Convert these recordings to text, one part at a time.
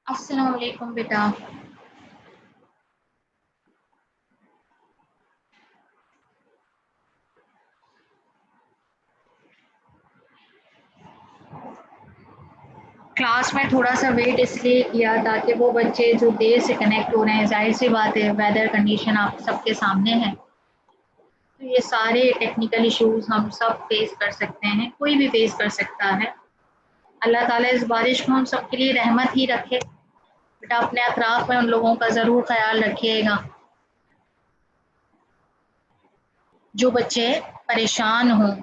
अस्सलाम वालेकुम बेटा। क्लास में थोड़ा सा वेट इसलिए किया ताकि वो बच्चे जो देर से कनेक्ट हो रहे हैं, जाहिर सी बात है वेदर कंडीशन आप सबके सामने है, तो ये सारे टेक्निकल इश्यूज हम सब फेस कर सकते हैं, कोई भी फेस कर सकता है। अल्लाह ताला इस बारिश को हम सबके लिए रहमत ही रखे। बेटा अपने अतराफ में उन लोगों का ज़रूर ख्याल रखिएगा जो बच्चे परेशान हों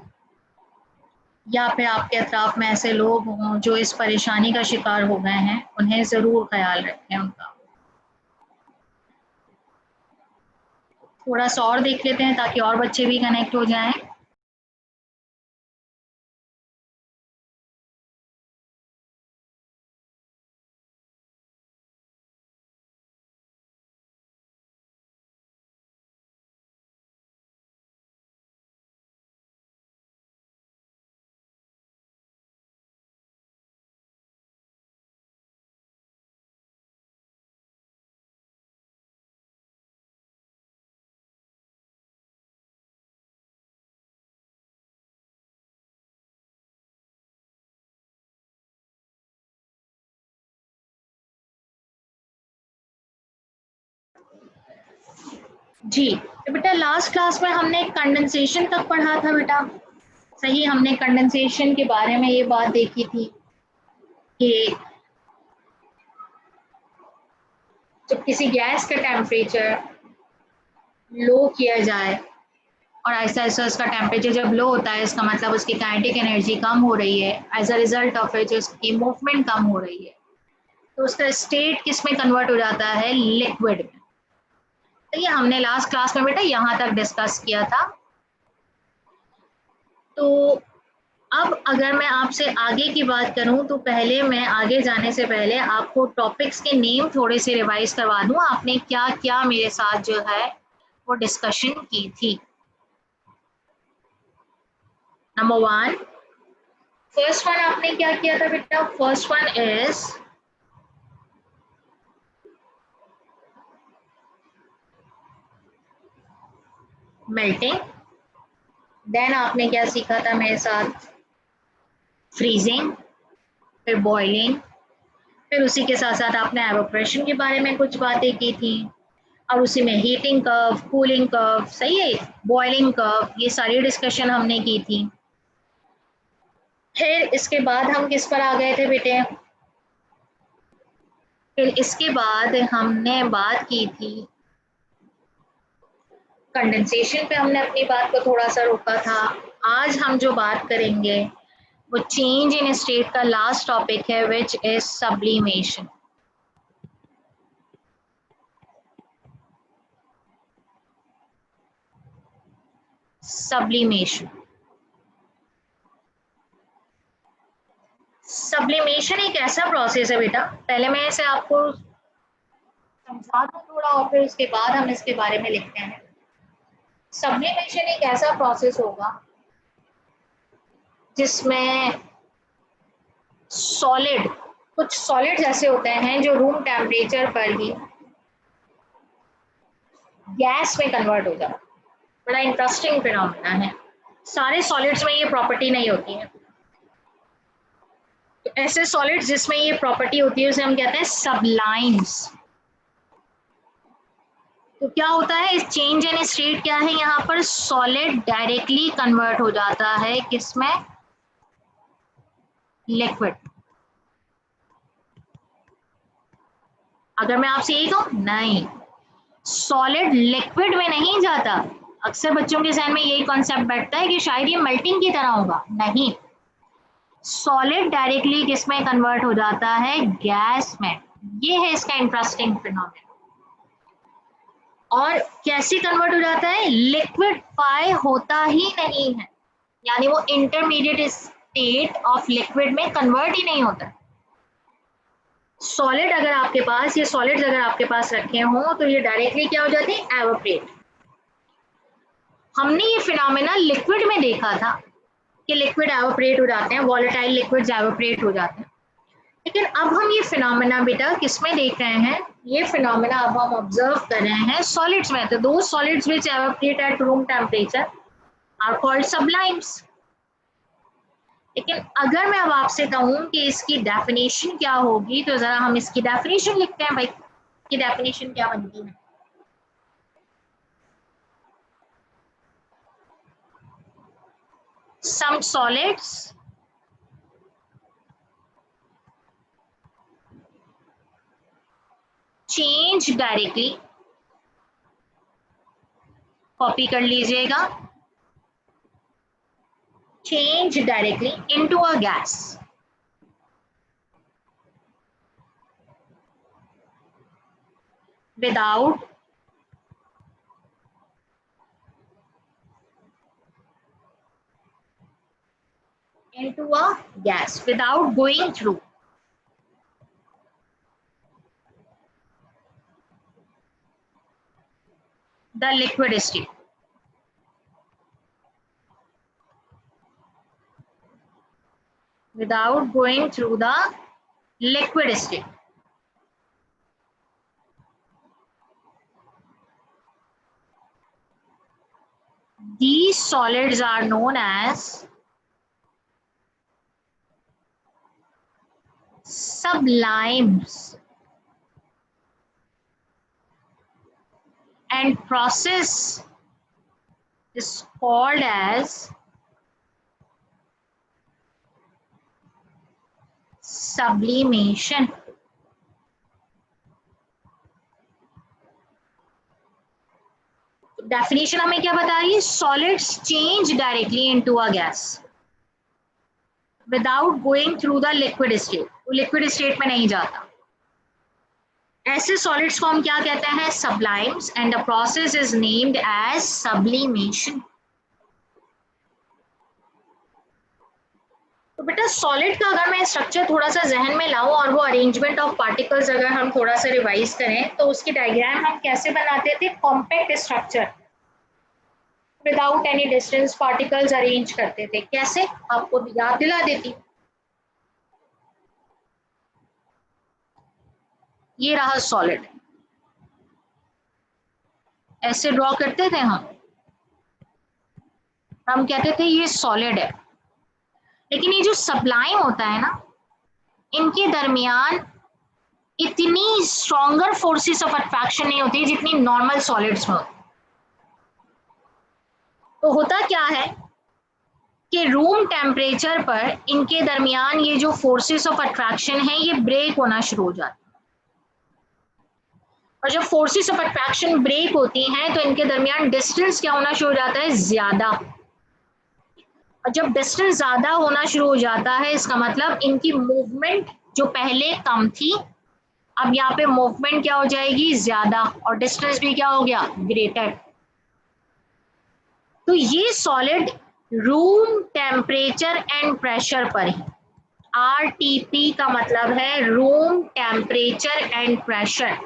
या फिर आपके अतराफ में ऐसे लोग हों जो इस परेशानी का शिकार हो गए हैं, उन्हें ज़रूर ख्याल रखें उनका। थोड़ा सा और देख लेते हैं ताकि और बच्चे भी कनेक्ट हो जाएं। जी, तो बेटा लास्ट क्लास में हमने कंडेंसेशन तक पढ़ा था बेटा। सही, हमने कंडेंसेशन के बारे में ये बात देखी थी कि जब किसी गैस का टेम्परेचर लो किया जाए और ऐसा-ऐसा उसका टेम्परेचर जब लो होता है, इसका मतलब उसकी काइनेटिक एनर्जी कम हो रही है, as a result of which उसकी मूवमेंट कम हो रही है। तो उसका स्टेट किस में कन्वर्ट हो जाता है? लिक्विड में। तो ये हमने लास्ट क्लास में बेटा यहाँ तक डिस्कस किया था। तो अब अगर मैं आपसे आगे की बात करूं तो पहले मैं आगे जाने से पहले आपको टॉपिक्स के नेम थोड़े से रिवाइज करवा दूं, आपने क्या क्या मेरे साथ जो है वो डिस्कशन की थी। नंबर वन, फर्स्ट वन आपने क्या किया था बेटा? First one is melting. देन आपने क्या सीखा था मेरे साथ? फ्रीजिंग, फिर बॉइलिंग, फिर उसी के साथ साथ आपने एवोपरेशन के बारे में कुछ बातें की थी और उसी में हीटिंग कर्व, कूलिंग कर्व, सही है, बॉइलिंग कर्व, ये सारी डिस्कशन हमने की थी। फिर इसके बाद हम किस पर आ गए थे बेटे? फिर इसके बाद हमने बात की थी कंडेंसेशन पे, हमने अपनी बात को थोड़ा सा रोका था। आज हम जो बात करेंगे वो चेंज इन स्टेट का लास्ट टॉपिक है, which is sublimation. Sublimation, sublimation एक ऐसा प्रोसेस है बेटा, पहले मैं इसे आपको समझा दूं थोड़ा और फिर उसके बाद हम इसके बारे में लिखते हैं। सब्लिमेशन एक ऐसा प्रोसेस होगा जिसमें सॉलिड, कुछ सॉलिड्स ऐसे होते हैं जो रूम टेम्परेचर पर ही गैस में कन्वर्ट हो जाता है। बड़ा इंटरेस्टिंग फिनोमेना है, सारे सॉलिड्स में ये प्रॉपर्टी नहीं होती है। तो ऐसे सॉलिड्स जिसमें ये प्रॉपर्टी होती है उसे हम कहते हैं सबलाइम्स। तो क्या होता है इस चेंज इन स्टेट, क्या है यहाँ पर? सॉलिड डायरेक्टली कन्वर्ट हो जाता है किसमें? लिक्विड। अगर मैं आपसे यही कहूं, नहीं, सॉलिड लिक्विड में नहीं जाता। अक्सर बच्चों के जहन में यही कॉन्सेप्ट बैठता है कि शायद ये मेल्टिंग की तरह होगा, नहीं, सॉलिड डायरेक्टली किसमें कन्वर्ट हो जाता है? गैस में। ये है इसका इंटरेस्टिंग फिनोमेना। और कैसे कन्वर्ट हो जाता है? लिक्विड पाए होता ही नहीं है, यानी वो इंटरमीडिएट स्टेट ऑफ लिक्विड में कन्वर्ट ही नहीं होता। सॉलिड अगर आपके पास, ये सॉलिड्स अगर आपके पास रखे हों तो ये डायरेक्टली क्या हो जाते हैं? एवोपरेट। हमने ये फिनोमेना लिक्विड में देखा था कि लिक्विड एवोपरेट हो जाते हैं, वॉलेटाइल लिक्विड्स एवोपरेट हो जाते हैं। लेकिन अब हम ये फिनोमेना बेटा किसमें देख रहे हैं, ये फिनोमेना अब हम ऑब्जर्व कर रहे हैं सॉलिड्स में। तो दो solids which evaporate at room temperature are called sublimes. लेकिन अगर मैं अब आपसे कहूं कि इसकी डेफिनेशन क्या होगी, तो जरा हम इसकी डेफिनेशन लिखते हैं भाई, की डेफिनेशन क्या बनती है। Some solids change directly, copy कर लीजिएगा, change directly into a gas without going through the liquid state. Without going through the liquid state. These solids are known as sublimes, and process is called as sublimation. Definition हमें क्या बता रही है, solids change directly into a gas without going through the liquid state, वो liquid state में नहीं जाता। ऐसे सॉलिड्स को हम क्या कहते हैं, sublimes, and the process is named as sublimation. तो बेटा सॉलिड का अगर मैं स्ट्रक्चर थोड़ा सा जहन में लाऊं और वो अरेंजमेंट ऑफ पार्टिकल्स अगर हम थोड़ा सा रिवाइज करें, तो उसकी डायग्राम हम कैसे बनाते थे, compact structure without any distance particles arrange करते थे। कैसे, आपको याद दिला देती। ये रहा सॉलिड, ऐसे ड्रॉ करते थे हम कहते थे ये सॉलिड है। लेकिन ये जो सब्लाइम होता है ना, इनके दरमियान इतनी स्ट्रॉन्गर फोर्सेस ऑफ अट्रैक्शन नहीं होती जितनी नॉर्मल सॉलिड्स में होती। तो होता क्या है कि रूम टेम्परेचर पर इनके दरमियान ये जो फोर्सेस ऑफ अट्रैक्शन है ये ब्रेक होना शुरू हो जाती है, और जब फोर्सेस ऑफ अट्रैक्शन ब्रेक होती हैं तो इनके दरमियान डिस्टेंस क्या होना शुरू हो जाता है, ज्यादा। और जब डिस्टेंस ज्यादा होना शुरू हो जाता है, इसका मतलब इनकी मूवमेंट जो पहले कम थी, अब यहाँ पे मूवमेंट क्या हो जाएगी, ज्यादा, और डिस्टेंस भी क्या हो गया, ग्रेटर। तो ये solid room temperature and pressure पर ही, RTP का मतलब है रूम टेम्परेचर एंड प्रेशर।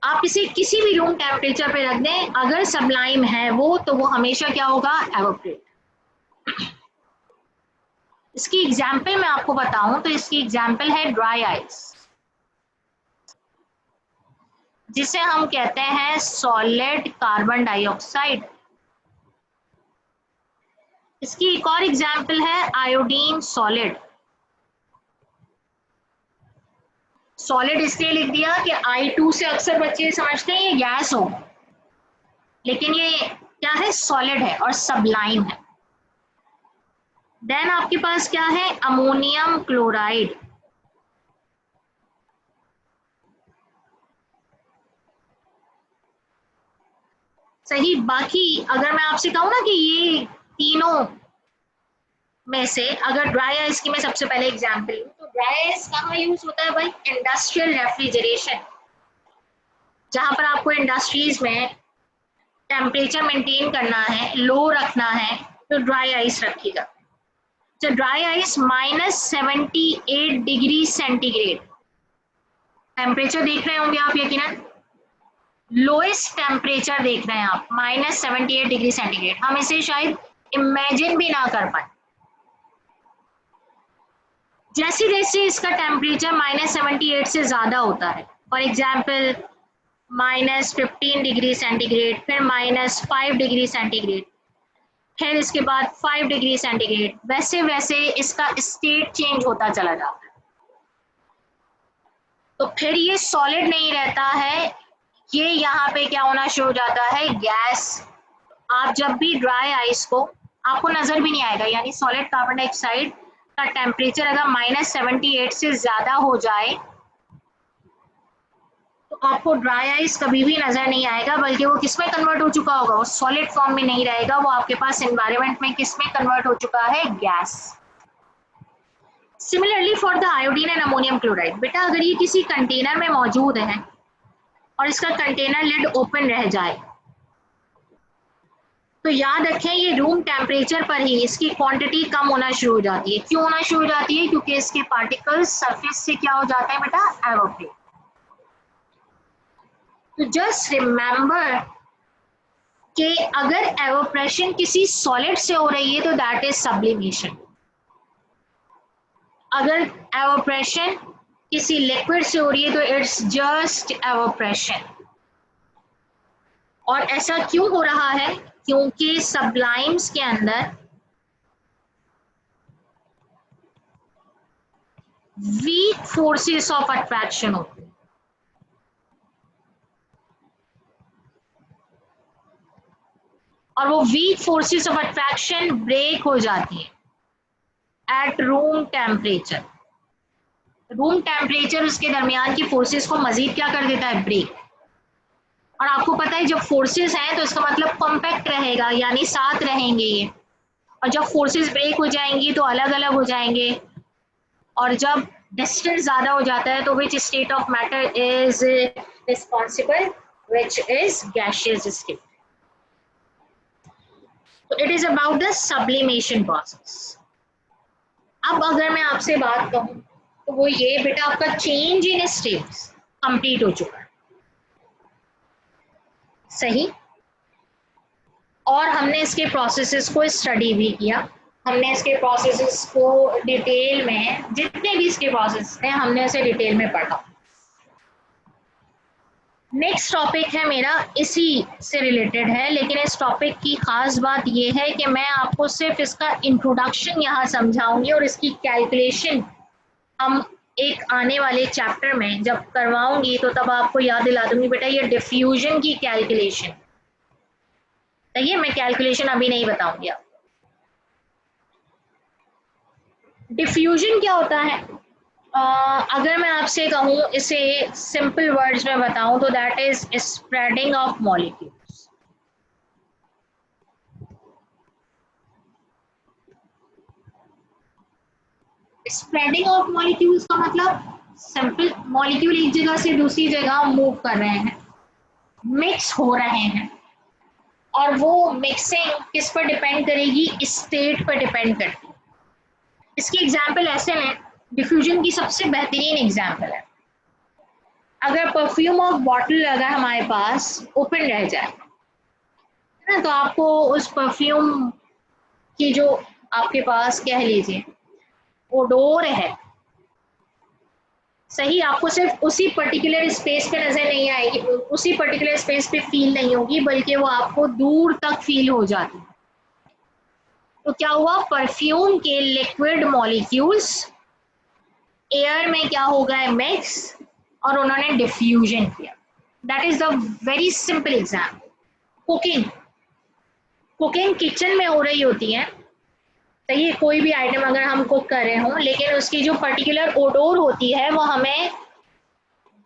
आप इसे किसी भी रूम टेम्परेचर पे रख दें, अगर सब्लाइम है वो, तो वो हमेशा क्या होगा, एवोपरेट। इसकी एग्जाम्पल मैं आपको बताऊं तो इसकी एग्जाम्पल है ड्राई आइस, जिसे हम कहते हैं सॉलिड कार्बन डाइऑक्साइड। इसकी एक और एग्जाम्पल है आयोडीन सॉलिड। सॉलिड इसलिए लिख दिया कि I2 से अक्सर बच्चे समझते हैं ये गैस हो, लेकिन ये क्या है, सॉलिड है और सब्लाइम है। देन आपके पास क्या है, अमोनियम क्लोराइड। सही। बाकी अगर मैं आपसे कहूँ ना कि ये तीनों में से अगर ड्राई आइस की मैं सबसे पहले एग्जांपल लूँ, तो ड्राई आइस कहाँ यूज होता है भाई, इंडस्ट्रियल रेफ्रिजरेशन, जहां पर आपको इंडस्ट्रीज में टेम्परेचर मेंटेन करना है, लो रखना है, तो ड्राई आइस रखिएगा। तो dry ice -78 degree centigrade temperature देख रहे होंगे आप, यकीनन लोएस्ट टेम्परेचर देख रहे हैं आप, -78 डिग्री सेंटीग्रेड। हम इसे शायद इमेजिन भी ना कर पाए। जैसे जैसे इसका टेम्परेचर -78 से ज़्यादा होता है, फॉर एग्जाम्पल -15 डिग्री सेंटीग्रेड, फिर -5 डिग्री सेंटीग्रेड, फिर इसके बाद 5 डिग्री सेंटीग्रेड, वैसे वैसे इसका स्टेट चेंज होता चला जाता है। तो फिर ये सॉलिड नहीं रहता है, ये यहाँ पे क्या होना शुरू हो जाता है, गैस। आप जब भी ड्राई आइस को, आपको नजर भी नहीं आएगा, यानी सॉलिड कार्बन डाइऑक्साइड का टेम्परेचर अगर -78 से ज्यादा हो जाए तो आपको ड्राई आइस कभी भी नजर नहीं आएगा, बल्कि वो किस में कन्वर्ट हो चुका होगा, वो सॉलिड फॉर्म में नहीं रहेगा, वो आपके पास एनवायरनमेंट में किस में कन्वर्ट हो चुका है, gas. Similarly for the iodine and ammonium chloride, बेटा अगर ये किसी कंटेनर में मौजूद है और इसका कंटेनर लिड ओपन रह जाए तो याद रखें ये रूम टेम्परेचर पर ही इसकी क्वांटिटी कम होना शुरू हो जाती है। क्यों होना शुरू हो जाती है, क्योंकि इसके पार्टिकल्स सरफेस से क्या हो जाते हैं बेटा, एवोपरेट। तो जस्ट रिमेंबर कि अगर एवोप्रेशन किसी सॉलिड से हो रही है तो दैट इज सब्लिमेशन, अगर एवोप्रेशन किसी लिक्विड से हो रही है तो इट्स जस्ट एवोप्रेशन। और ऐसा क्यों हो रहा है, क्योंकि सब्लाइम्स के अंदर वीक फोर्सेस ऑफ अट्रैक्शन होती है, और वो weak forces of attraction break हो जाती है at room temperature. Room temperature उसके दरमियान की फोर्सेस को मजीद क्या कर देता है, ब्रेक। और आपको पता है जब फोर्सेस हैं तो इसका मतलब कॉम्पैक्ट रहेगा, यानी साथ रहेंगे ये, और जब फोर्सेस ब्रेक हो जाएंगी तो अलग अलग हो जाएंगे। और जब डिस्टेंस ज्यादा हो जाता है तो which state of matter is responsible, which is gaseous state. तो it is about the sublimation process. अब अगर मैं आपसे बात कहूं तो वो ये बेटा आपका चेंज इन स्टेट्स कंप्लीट हो चुका है, सही। और हमने इसके प्रोसेसेस को स्टडी भी किया, हमने इसके प्रोसेसेस को डिटेल में, जितने भी इसके प्रोसेस हैं हमने इसे डिटेल में पढ़ा। नेक्स्ट टॉपिक है मेरा, इसी से रिलेटेड है, लेकिन इस टॉपिक की खास बात यह है कि मैं आपको सिर्फ इसका इंट्रोडक्शन यहाँ समझाऊंगी और इसकी कैलकुलेशन हम एक आने वाले चैप्टर में जब करवाऊंगी तो तब आपको याद दिला दूंगी बेटा ये डिफ्यूजन की कैलकुलेशन। सही है, मैं कैलकुलेशन अभी नहीं बताऊंगी आपको। डिफ्यूजन क्या होता है, अगर मैं आपसे कहूँ इसे सिंपल वर्ड्स में बताऊं तो that is spreading of molecules. Spreading of molecules का मतलब सिंपल, मॉलिक्यूल एक जगह से दूसरी जगह मूव कर रहे हैं, मिक्स हो रहे हैं, और वो मिक्सिंग किस पर डिपेंड करेगी, स्टेट पर डिपेंड करती है। इसकी एग्जाम्पल ऐसे हैं, डिफ्यूजन की सबसे बेहतरीन एग्जाम्पल है, अगर परफ्यूम ऑफ बॉटल अगर हमारे पास ओपन रह जाए ना तो आपको उस परफ्यूम की जो आपके पास कह लीजिए ओडोर है, सही, आपको सिर्फ उसी पर्टिकुलर स्पेस पे नजर नहीं आएगी, उसी पर्टिकुलर स्पेस पे फील नहीं होगी, बल्कि वो आपको दूर तक फील हो जाती है। तो क्या हुआ, परफ्यूम के लिक्विड मॉलिक्यूल्स एयर में क्या हो गए, मिक्स, और उन्होंने डिफ्यूजन किया। That is the very simple example. Cooking, cooking kitchen में हो रही होती है, सही है, कोई भी आइटम अगर हम कुक कर रहे हों, लेकिन उसकी जो पर्टिकुलर ओडोर होती है वो हमें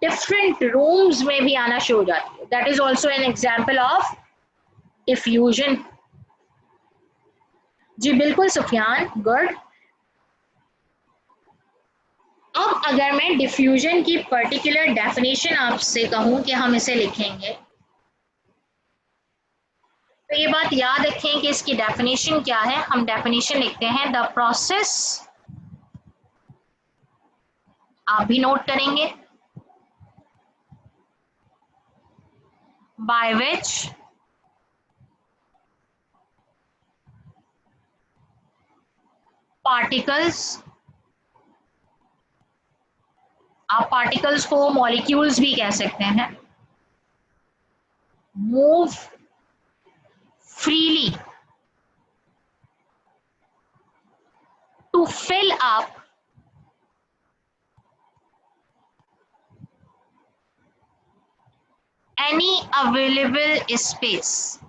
डिफरेंट रूम्स में भी आना शुरू हो जाती है। That is also an example of diffusion. जी बिल्कुल सुफियान, गुड। अब अगर मैं डिफ्यूजन की पर्टिकुलर डेफिनेशन आपसे कहूं कि हम इसे लिखेंगे, तो ये बात याद रखें कि इसकी डेफिनेशन क्या है। हम डेफिनेशन लिखते हैं, द प्रोसेस, आप भी नोट करेंगे, by which particles आप पार्टिकल्स को मॉलिक्यूल्स भी कह सकते हैं, move freely to fill up any available space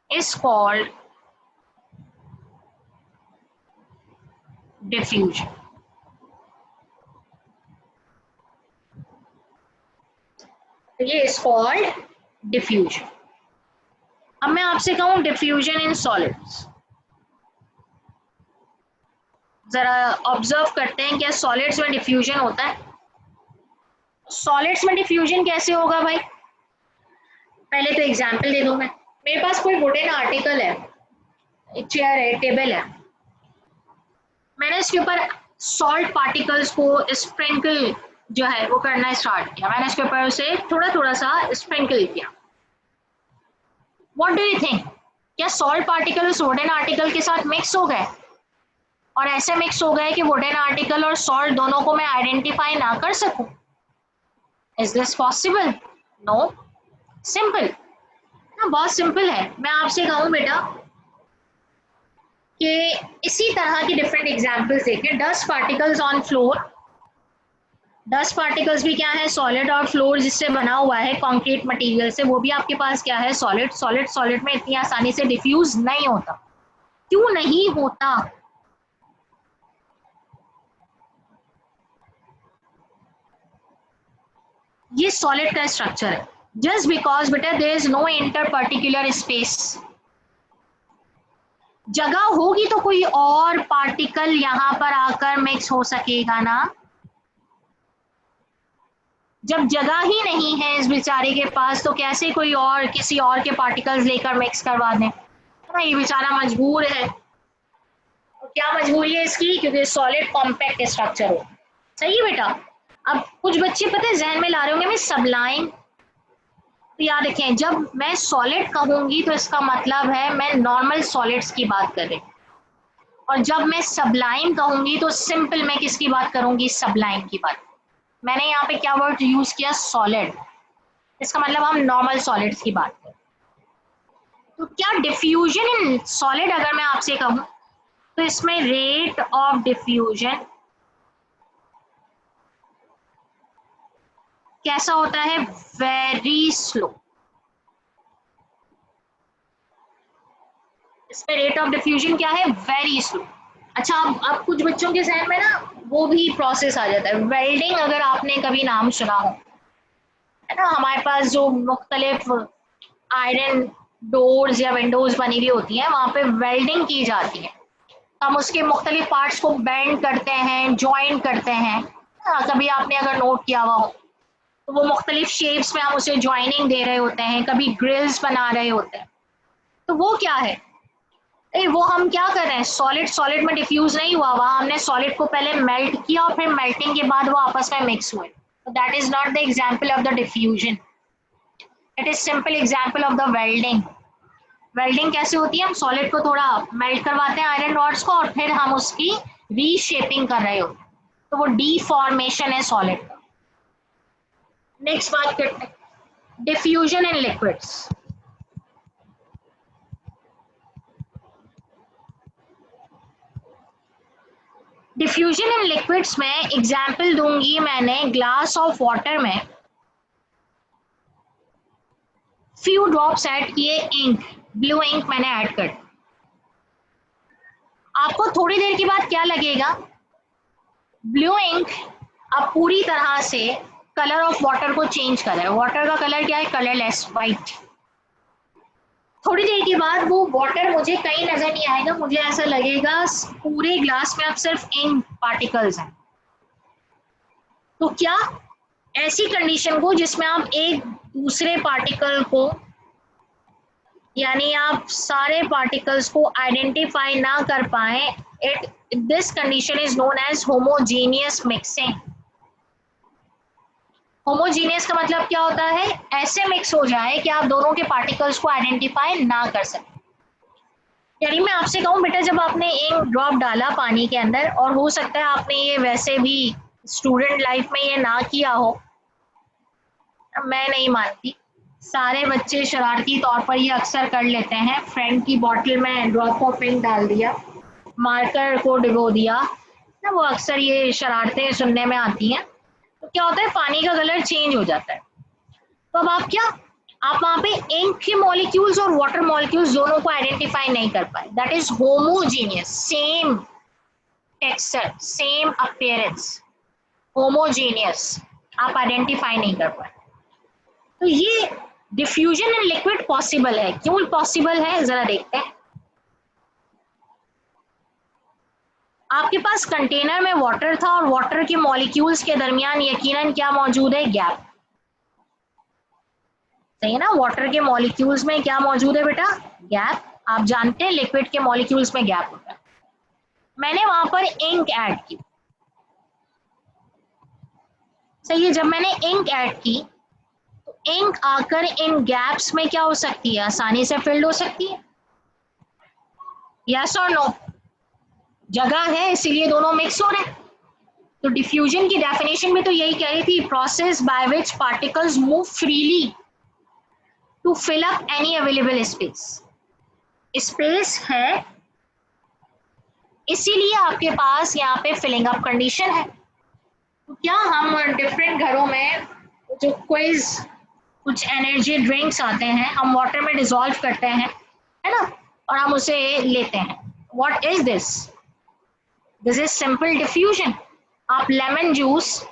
is called diffusion. ये is called diffusion. अब मैं आपसे कहूं diffusion in solids, जरा ऑब्जर्व करते हैं क्या सॉलिड्स में डिफ्यूजन होता है? सॉलिड्स में डिफ्यूजन कैसे होगा भाई? पहले तो एग्जांपल दे दूं मैं। मेरे पास कोई वुडन आर्टिकल है, एक चेयर है, टेबल है, मैंने इसके ऊपर सॉल्ट पार्टिकल्स को स्प्रिंकल जो है वो करना स्टार्ट किया, मैंने इसके ऊपर से थोड़ा थोड़ा सा स्प्रिंकल किया। व्हाट डू यू थिंक, क्या सॉल्ट पार्टिकल उस वुडन आर्टिकल के साथ मिक्स हो गए और ऐसे मिक्स हो गए कि वुडन आर्टिकल और सॉल्ट दोनों को मैं आइडेंटिफाई ना कर सकूं? Is this possible? No. Simple ना, बहुत सिंपल है। मैं आपसे कहूं बेटा कि इसी तरह की डिफरेंट एग्जांपल्स देखें। Dust particles on floor, dust particles भी क्या है? सॉलिड, और फ्लोर जिससे बना हुआ है कंक्रीट मटेरियल से, वो भी आपके पास क्या है? सॉलिड। सॉलिड सॉलिड में इतनी आसानी से डिफ्यूज नहीं होता। क्यों नहीं होता? ये सॉलिड का स्ट्रक्चर है। जस्ट बिकॉज बेटा there is no inter particular space, जगह होगी तो कोई और पार्टिकल यहां पर आकर मिक्स हो सकेगा ना। जब जगह ही नहीं है इस बेचारे के पास तो कैसे कोई और किसी और के पार्टिकल्स लेकर मिक्स करवा दें? ना, ये बेचारा मजबूर है। और क्या मजबूरी है इसकी? क्योंकि सॉलिड कॉम्पैक्ट स्ट्रक्चर हो। सही है बेटा। अब कुछ बच्चे पता है जहन में ला रहे होंगे मैं सबलाइन, तो याद रखें जब मैं सॉलिड कहूंगी तो इसका मतलब है मैं नॉर्मल सॉलिड्स की बात कर रही हूँ, और जब मैं सबलाइन कहूंगी तो सिंपल मैं किसकी बात करूंगी? सबलाइन की बात। मैंने यहाँ पे क्या वर्ड यूज किया? सॉलिड। इसका मतलब हम नॉर्मल सॉलिड्स की बात करें। तो क्या डिफ्यूजन इन सॉलिड अगर मैं आपसे कहूं तो इसमें रेट ऑफ डिफ्यूजन कैसा होता है? Very slow. इसमें रेट ऑफ डिफ्यूजन क्या है? Very slow. अच्छा, अब कुछ बच्चों के जहन में ना वो भी प्रोसेस आ जाता है। वेल्डिंग अगर आपने कभी नाम सुना हो, है ना, हमारे पास जो मुख्तलिफ आयरन डोर्स या विंडोज बनी हुई होती हैं वहां पे वेल्डिंग की जाती है। हम उसके मुख्तलिफ पार्ट्स को बेंड करते हैं, ज्वाइन करते हैं। कभी आपने अगर नोट किया हुआ हो तो वो मुख्तलिफ शेप्स में हम उसे ज्वाइनिंग दे रहे होते हैं, कभी ग्रिल्स बना रहे होते हैं। तो वो क्या है? वो हम क्या कर रहे हैं? सॉलिड सॉलिड में डिफ्यूज नहीं हुआ हुआ, हमने सॉलिड को पहले मेल्ट किया और फिर मेल्टिंग के बाद वो आपस में मिक्स हुए। तो that is not the example of the diffusion, it is simple example of the welding. Welding कैसे होती है? हम सॉलिड को थोड़ा मेल्ट करवाते हैं आयरन रॉड्स को, और फिर हम उसकी रीशेपिंग कर रहे होते हैं, तो वो डीफॉर्मेशन है सॉलिड का। नेक्स्ट बात करते हैं diffusion in liquids. Diffusion in liquids में एग्जाम्पल दूंगी मैंने ग्लास ऑफ वाटर में फ्यू ड्रॉप्स ऐड किए इंक, ब्लू इंक मैंने ऐड कर। आपको थोड़ी देर के बाद क्या लगेगा? ब्लू इंक अब पूरी तरह से कलर ऑफ वाटर को चेंज कर रहा है। वाटर का कलर क्या है? Colourless, white. थोड़ी देर के बाद वो वाटर मुझे कहीं नजर नहीं आएगा, मुझे ऐसा लगेगा पूरे ग्लास में अब सिर्फ इंक पार्टिकल्स हैं। तो क्या ऐसी कंडीशन को जिसमें आप एक दूसरे पार्टिकल को, यानी आप सारे पार्टिकल्स को आइडेंटिफाई ना कर पाए, it this condition is known as homogeneous mixing. Homogeneous का मतलब क्या होता है? ऐसे मिक्स हो जाए कि आप दोनों के पार्टिकल्स को आइडेंटिफाई ना कर सकें। यानी मैं आपसे कहूँ बेटा, जब आपने एक ड्रॉप डाला पानी के अंदर, और हो सकता है आपने ये वैसे भी स्टूडेंट लाइफ में ये ना किया हो, मैं नहीं मानती, सारे बच्चे शरारती तौर पर ये अक्सर कर लेते हैं। फ्रेंड की बॉटल में ड्रॉप ऑफ इंक डाल दिया, मार्कर को डिगो दिया ना, वो अक्सर ये शरारतें सुनने में आती हैं। तो क्या होता है, पानी का कलर चेंज हो जाता है। तो अब आप वहां पे इंक के मॉलिक्यूल्स और वाटर मॉलिक्यूल्स दोनों को आइडेंटिफाई नहीं कर पाए। That is homogeneous, same texture, same appearance, homogeneous, आप आइडेंटिफाई नहीं कर पाए। तो ये डिफ्यूजन इन लिक्विड पॉसिबल है। क्यों पॉसिबल है, जरा देखते हैं। आपके पास कंटेनर में वाटर था और वाटर के मॉलिक्यूल्स के दरमियान यकीनन क्या मौजूद है, गैप। सही है ना, वाटर के मॉलिक्यूल्स में क्या मौजूद है बेटा, गैप। आप जानते हैं लिक्विड के मॉलिक्यूल्स में गैप होता है। मैंने वहां पर इंक ऐड की, सही है। जब मैंने इंक ऐड की तो इंक आकर इन गैप्स में क्या हो सकती है, आसानी से फिल्ड हो सकती है। यस और नो, जगह है इसीलिए दोनों मिक्स हो रहे हैं। तो डिफ्यूजन की डेफिनेशन में तो यही कह रही थी, process by which particles move freely to fill up any available space. Space है इसीलिए आपके पास यहाँ पे फिलिंग अप कंडीशन है। तो क्या हम डिफरेंट घरों में जो क्विज, कुछ एनर्जी ड्रिंक्स आते हैं, हम वाटर में डिसॉल्व करते हैं, है ना, और हम उसे लेते हैं। What is this, this is simple diffusion. आप लेमन जूस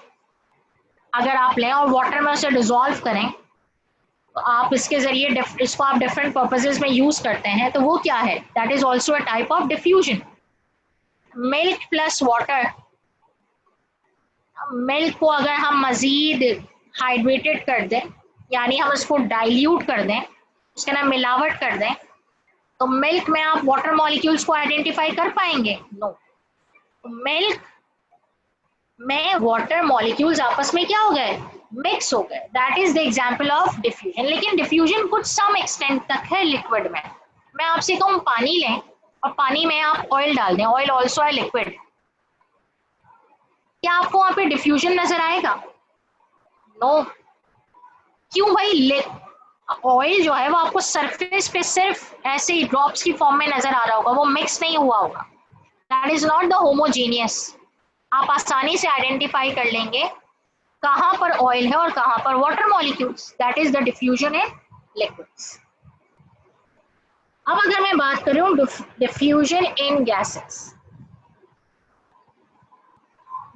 अगर आप लें और वाटर में उसे डिसॉल्व करें, तो आप इसके जरिए इसको आप डिफरेंट पर्पसेस में यूज करते हैं, तो वो क्या है, that is also a type of diffusion. Milk plus water, milk को अगर हम मजीद हाइड्रेटेड कर दें, यानी हम उसको डाइल्यूट कर दें, उसके ना मिलावट कर दें, तो मिल्क में आप वाटर मॉलिक्यूल्स को आइडेंटिफाई कर पाएंगे, नो। तो मिल्क में वाटर मॉलिक्यूल्स आपस में क्या हो गए, मिक्स हो गए। That is the example of diffusion. लेकिन डिफ्यूजन कुछ सम एक्सटेंट तक है लिक्विड में। मैं आपसे कहूँ पानी लें और पानी में आप ऑयल डाल दें, ऑयल ऑल्सो है लिक्विड, क्या आपको वहां पे डिफ्यूजन नजर आएगा, नो। क्यों भाई, ऑयल जो है वो आपको सरफेस पे सिर्फ ऐसे ही ड्रॉप्स की फॉर्म में नजर आ रहा होगा, वो मिक्स नहीं हुआ होगा। That is not the homogeneous. आप आसानी से आइडेंटिफाई कर लेंगे कहां पर ऑयल है और कहां पर water molecules. That is the diffusion in liquids. अब अगर मैं बात करूं डिफ्यूजन इन गैसेस,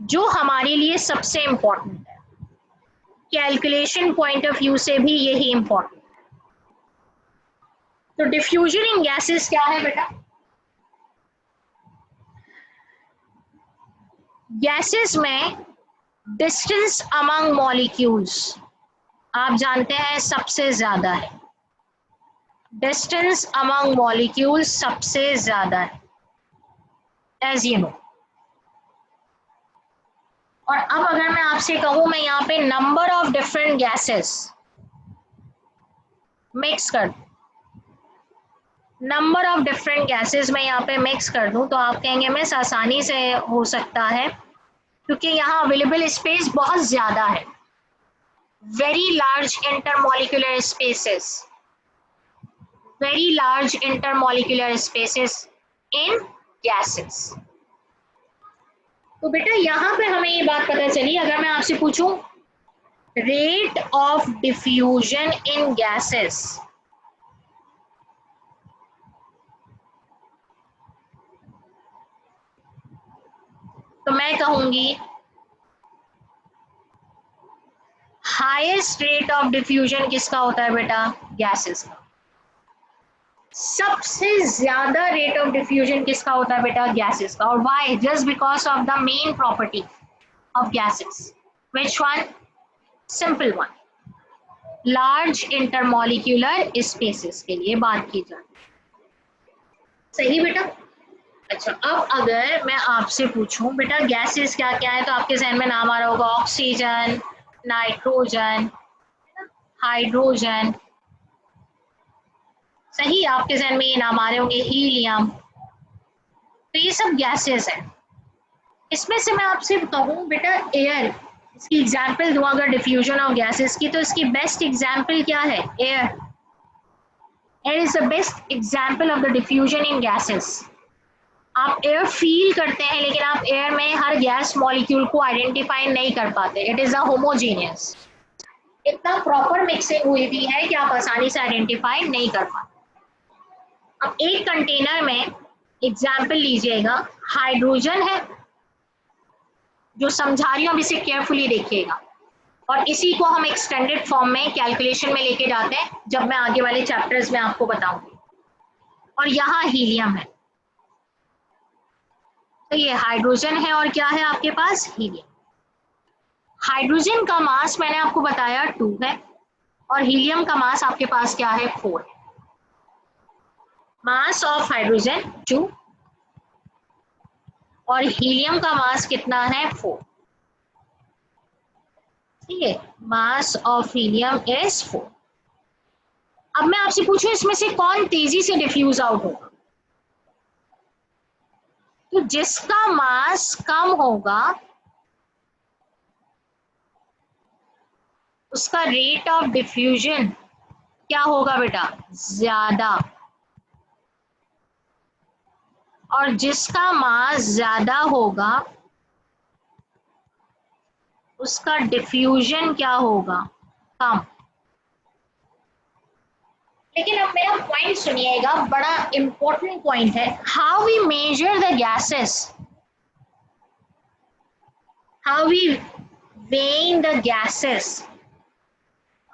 जो हमारे लिए सबसे इंपॉर्टेंट है, कैलकुलेशन पॉइंट ऑफ व्यू से भी यही इंपॉर्टेंट। तो डिफ्यूजन इन गैसेस क्या है बेटा, गैसेस में डिस्टेंस अमंग मॉलिक्यूल्स आप जानते हैं सबसे ज्यादा है, डिस्टेंस अमंग मॉलिक्यूल्स सबसे ज्यादा है, एज यू नो। और अब अगर मैं आपसे कहूं, मैं यहाँ पे number of different gases mix कर दूं, नंबर ऑफ डिफरेंट गैसेस मैं यहाँ पे मिक्स कर दूं, तो आप कहेंगे मिस आसानी से हो सकता है, क्योंकि यहाँ अवेलेबल स्पेस बहुत ज्यादा है, very large intermolecular spaces, very large intermolecular spaces इन गैसेस। तो बेटा यहाँ पे हमें ये बात पता चली, अगर मैं आपसे पूछूं rate of diffusion in gases, तो मैं कहूंगी हाईएस्ट रेट ऑफ डिफ्यूजन किसका होता है बेटा, गैसेस का। सबसे ज्यादा रेट ऑफ डिफ्यूजन किसका होता है बेटा, गैसेस का। और why, just because of the main property of gases, which one, simple one, large intermolecular spaces के लिए बात की जाए, सही बेटा। अच्छा, अब अगर मैं आपसे पूछूं बेटा गैसेस क्या क्या है, तो आपके जहन में नाम आ रहा होगा ऑक्सीजन, नाइट्रोजन, हाइड्रोजन, सही, आपके जहन में ये नाम आ रहे होंगे, हीलियम। तो ये सब गैसेस है। इसमें से मैं आपसे कहूँ बेटा एयर, इसकी एग्जाम्पल दूँ अगर डिफ्यूजन ऑफ गैसेस की, तो इसकी बेस्ट एग्जाम्पल क्या है? Air. Air is the best example of the diffusion in gases. आप एयर फील करते हैं लेकिन आप एयर में हर गैस मॉलिक्यूल को आइडेंटिफाई नहीं कर पाते। इट इज अ होमोजीनियस, इतना प्रॉपर मिक्सिंग हुई भी है कि आप आसानी से आइडेंटिफाई नहीं कर पाते। अब एक कंटेनर में एग्जाम्पल लीजिएगा, हाइड्रोजन है, जो समझा रही हूँ, अब इसे केयरफुली देखिएगा, और इसी को हम एक्सटेंडेड फॉर्म में कैलकुलेशन में लेके जाते हैं जब मैं आगे वाले चैप्टर्स में आपको बताऊंगी। और यहाँ हीलियम है, तो ये हाइड्रोजन है और क्या है आपके पास? हीलियम। हाइड्रोजन का मास मैंने आपको बताया 2 है और हीलियम का मास आपके पास क्या है? 4 है। मास ऑफ हाइड्रोजन 2 और हीलियम का मास कितना है? 4। ठीक है, मास ऑफ हीलियम इज 4। अब मैं आपसे पूछूं इसमें से कौन तेजी से डिफ्यूज आउट होगा? तो जिसका मास कम होगा उसका रेट ऑफ डिफ्यूजन क्या होगा बेटा? ज्यादा। और जिसका मास ज्यादा होगा उसका डिफ्यूजन क्या होगा? कम। लेकिन अब मेरा पॉइंट सुनिएगा, बड़ा इंपॉर्टेंट पॉइंट है। How we measure the gases, how we weighing the gases,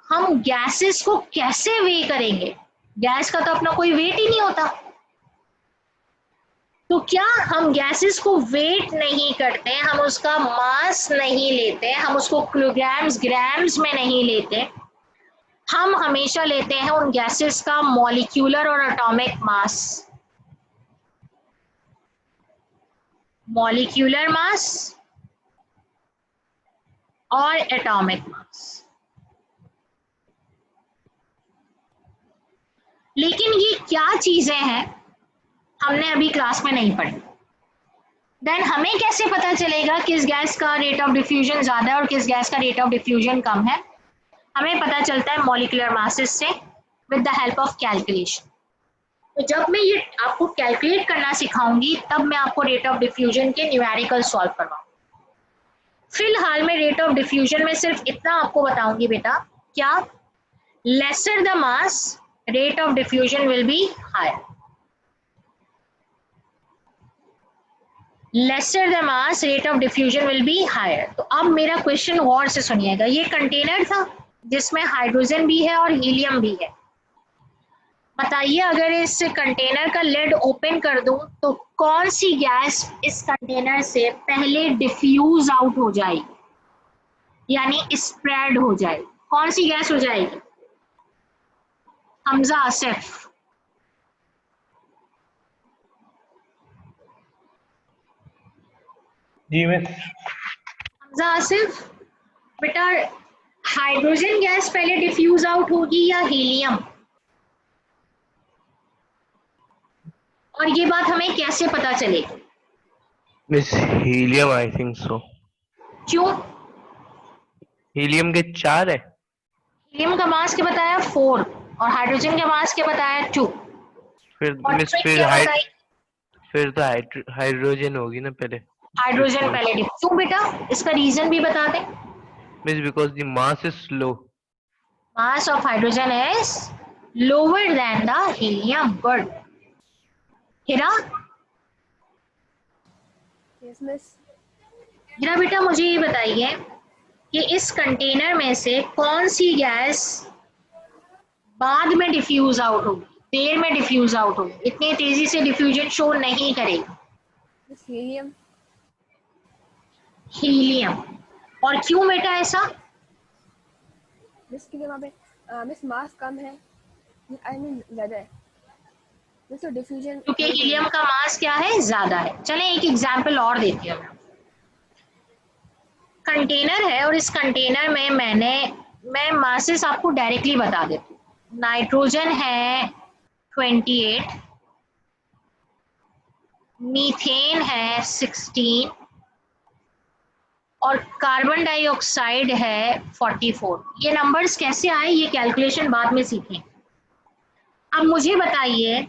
हम गैसेस को कैसे वे करेंगे? गैस का तो अपना कोई वेट ही नहीं होता। तो क्या हम गैसेस को वेट नहीं करते, हम उसका मास नहीं लेते, हम उसको किलोग्राम्स ग्राम्स में नहीं लेते, हम हमेशा लेते हैं उन गैसेस का मॉलिक्यूलर और एटॉमिक मास। मॉलिक्यूलर मास और एटॉमिक मास। लेकिन ये क्या चीजें हैं हमने अभी क्लास में नहीं पढ़ी। देन हमें कैसे पता चलेगा किस गैस का रेट ऑफ डिफ्यूजन ज्यादा है और किस गैस का रेट ऑफ डिफ्यूजन कम है? हमें पता चलता है मॉलिक्यूलर मासेस से with the help of calculation. तो जब मैं ये आपको कैलकुलेट करना सिखाऊंगी तब मैं आपको रेट ऑफ डिफ्यूजन के न्यूमेरिकल सॉल्व करवाऊंगी। फिलहाल मैं रेट ऑफ डिफ्यूजन में सिर्फ इतना आपको बताऊंगी बेटा, क्या? Lesser the mass rate of diffusion will be higher, lesser the mass rate of diffusion will be higher. तो अब मेरा क्वेश्चन गौर से सुनिएगा, ये कंटेनर था जिसमें हाइड्रोजन भी है और हीलियम भी है। बताइए अगर इस कंटेनर का लिड ओपन कर दूं तो कौन सी गैस इस कंटेनर से पहले डिफ्यूज आउट हो जाएगी, यानी स्प्रेड हो जाएगी? कौन सी गैस हो जाएगी? हमजा आसिफ। जी मिस। हमजा आसिफ बेटा, हाइड्रोजन गैस पहले डिफ्यूज आउट होगी या हीलियम? और ये बात हमें कैसे पता चलेगी? Miss helium, I think so. क्यों? हीलियम के 4 है। हीलियम का मास क्या बताया? 4 और हाइड्रोजन का मास क्या बताया? 2। फिर और मिस ट्रिक क्या बताई? फिर तो हाइड्रोजन होगी ना पहले। हाइड्रोजन पहले क्यों बेटा? इसका रीजन भी बता दें। Miss because the mass is low. Mass of hydrogen is lower than the helium. Good. Hira? Yes miss. Hira बेटा मुझे ये बताइए कि इस कंटेनर में से कौन सी गैस बाद में डिफ्यूज आउट होगी, देर में डिफ्यूज आउट होगी, इतनी तेजी से डिफ्यूजन शो नहीं करेगी? Miss helium. हीलियम। और क्यों बेटा ऐसा? मिस के लिए वहाँ पे मिस मास कम है, आई मीन ज़्यादा है मिस, तो डिफ्यूजन क्योंकि हीलियम का मास क्या है? ज्यादा है। चलें एक एग्जांपल और देती हूँ। कंटेनर है और इस कंटेनर में मैं मासेस आपको डायरेक्टली बता देती हूँ। नाइट्रोजन है 28, मीथेन है 16 और कार्बन डाइऑक्साइड है 44। ये नंबर्स कैसे आए ये कैलकुलेशन बाद में सीखें। अब मुझे बताइए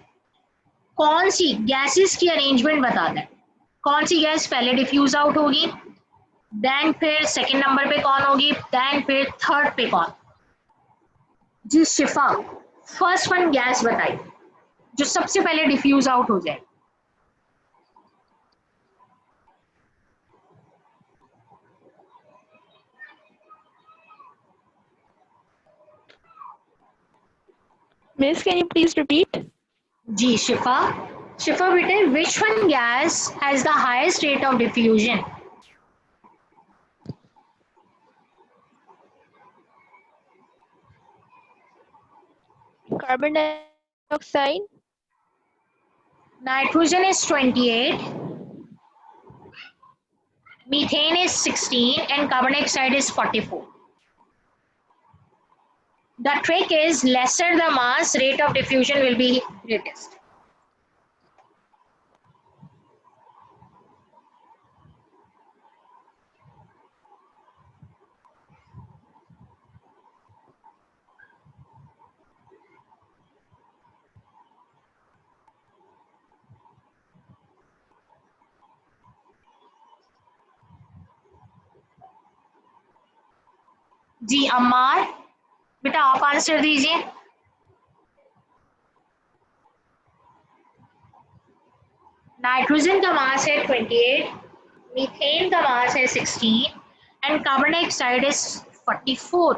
कौन सी गैसेस की अरेंजमेंट बता दें। कौन सी गैस पहले डिफ्यूज आउट होगी, देन फिर सेकंड नंबर पे कौन होगी, देन फिर थर्ड पे कौन। जी शिफा, फर्स्ट वन गैस बताइए जो सबसे पहले डिफ्यूज आउट हो जाए। Miss, can you please repeat? जी शिफा, शिफा बेटे which one gas has the highest rate of diffusion. Carbon dioxide. Nitrogen is 28, methane is 16 and carbon dioxide is 44. The trick is lesser the mass, rate of diffusion will be greatest. जी अम्मार बेटा आप answer दीजिए। Nitrogen का मास है 28, methane का मास है 16 and carbon dioxide is 44।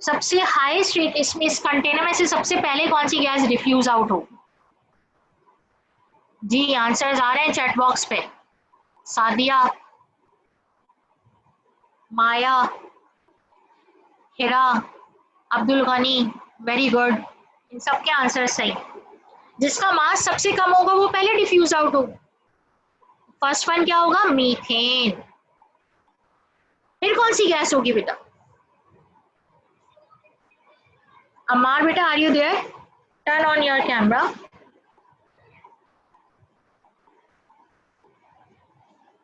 सबसे highest rate इसमें इस कंटेनर में से सबसे पहले कौन सी गैस डिफ्यूज आउट हो। जी आंसर्स आ रहे हैं चैट बॉक्स पे। सादिया, माया, हिरा, अब्दुल गनी, वेरी गुड। इन सब के आंसर सही। जिसका मास सबसे कम होगा वो पहले डिफ्यूज आउट होगा। फर्स्ट वन क्या होगा, मीथेन। फिर कौन सी गैस होगी बेटा। अम्मार बेटा are you there, turn on your camera.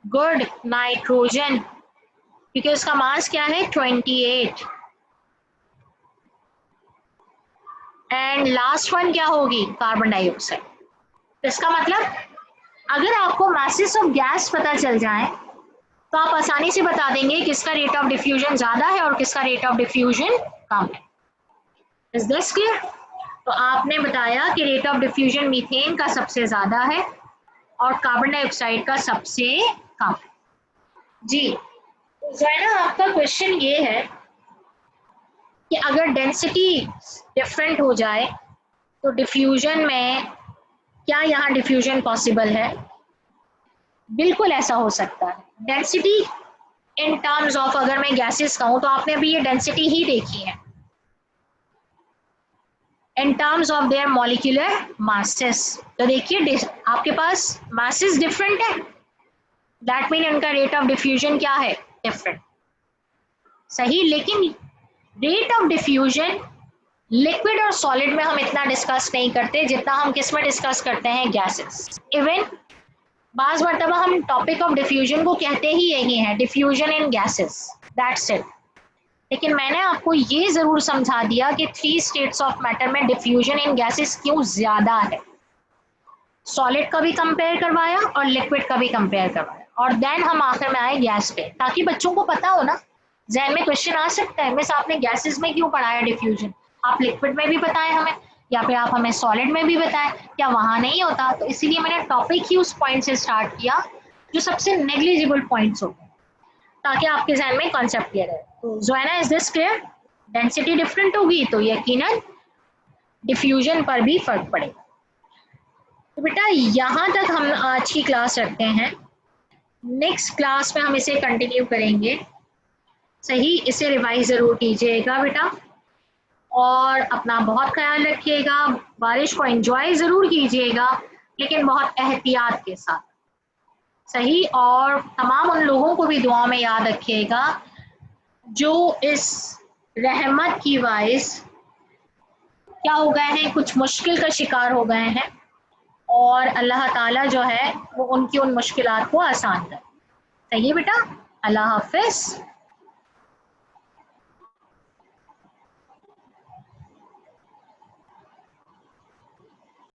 Good, nitrogen, क्योंकि उसका मास क्या है 28। एंड लास्ट वन क्या होगी, कार्बन डाइऑक्साइड। तो इसका मतलब अगर आपको मासेस ऑफ गैस पता चल जाए तो आप आसानी से बता देंगे किसका रेट ऑफ डिफ्यूजन ज्यादा है और किसका रेट ऑफ डिफ्यूजन कम है। Is this clear. तो आपने बताया कि रेट ऑफ डिफ्यूजन मीथेन का सबसे ज्यादा है और कार्बन डाइऑक्साइड का सबसे कम है। जी जो है ना आपका क्वेश्चन ये है कि अगर डेंसिटी डिफरेंट हो जाए तो डिफ्यूजन में क्या यहाँ डिफ्यूजन पॉसिबल है। बिल्कुल ऐसा हो सकता है। डेंसिटी इन टर्म्स ऑफ अगर मैं गैसेस कहूँ तो आपने अभी ये डेंसिटी ही देखी है in terms of their molecular masses. तो देखिए आपके पास मासेस डिफरेंट है, दैट मीन उनका रेट ऑफ डिफ्यूजन क्या है, डिफरेंट। सही, लेकिन रेट ऑफ डिफ्यूजन लिक्विड और सॉलिड में हम इतना डिस्कस नहीं करते जितना हम किस में डिस्कस करते हैं, गैसेस। इवन बाज़ मरतबा हम टॉपिक ऑफ डिफ्यूजन को कहते ही यही है, diffusion in gases, that's it. लेकिन मैंने आपको ये जरूर समझा दिया कि 3 स्टेट्स ऑफ मैटर में डिफ्यूजन इन गैसेस क्यों ज्यादा है। सॉलिड का भी कंपेयर करवाया और लिक्विड का भी कंपेयर करवाया और देन हम आखिर में आए गैस पे, ताकि बच्चों को पता हो ना। जहन में क्वेश्चन आ सकता है, मिस आपने गैसेस में क्यों पढ़ाया डिफ्यूजन, आप लिक्विड में भी बताएं हमें या फिर आप हमें सॉलिड में भी बताएं, क्या वहां नहीं होता। तो इसीलिए मैंने टॉपिक ही उस पॉइंट से स्टार्ट किया जो सबसे नेग्लिजिबल पॉइंट्स होते हैं, ताकि आपके जहन में कॉन्सेप्ट क्लियर है। तो Joanna, is this clear. Density different होगी तो यकीनन डिफ्यूजन पर भी फर्क पड़ेगा। तो बेटा यहाँ तक हम आज की क्लास रखते हैं, नेक्स्ट क्लास में हम इसे कंटिन्यू करेंगे। सही, इसे रिवाइज जरूर कीजिएगा बेटा और अपना बहुत ख्याल रखिएगा। बारिश को एंजॉय जरूर कीजिएगा लेकिन बहुत एहतियात के साथ। सही, और तमाम उन लोगों को भी दुआ में याद रखिएगा जो इस रहमत की वाइस क्या हो गए हैं, कुछ मुश्किल का शिकार हो गए हैं और अल्लाह ताला जो है वो उनकी उन मुश्किलात को आसान करे। सही है बेटा, अल्लाह हाफिज।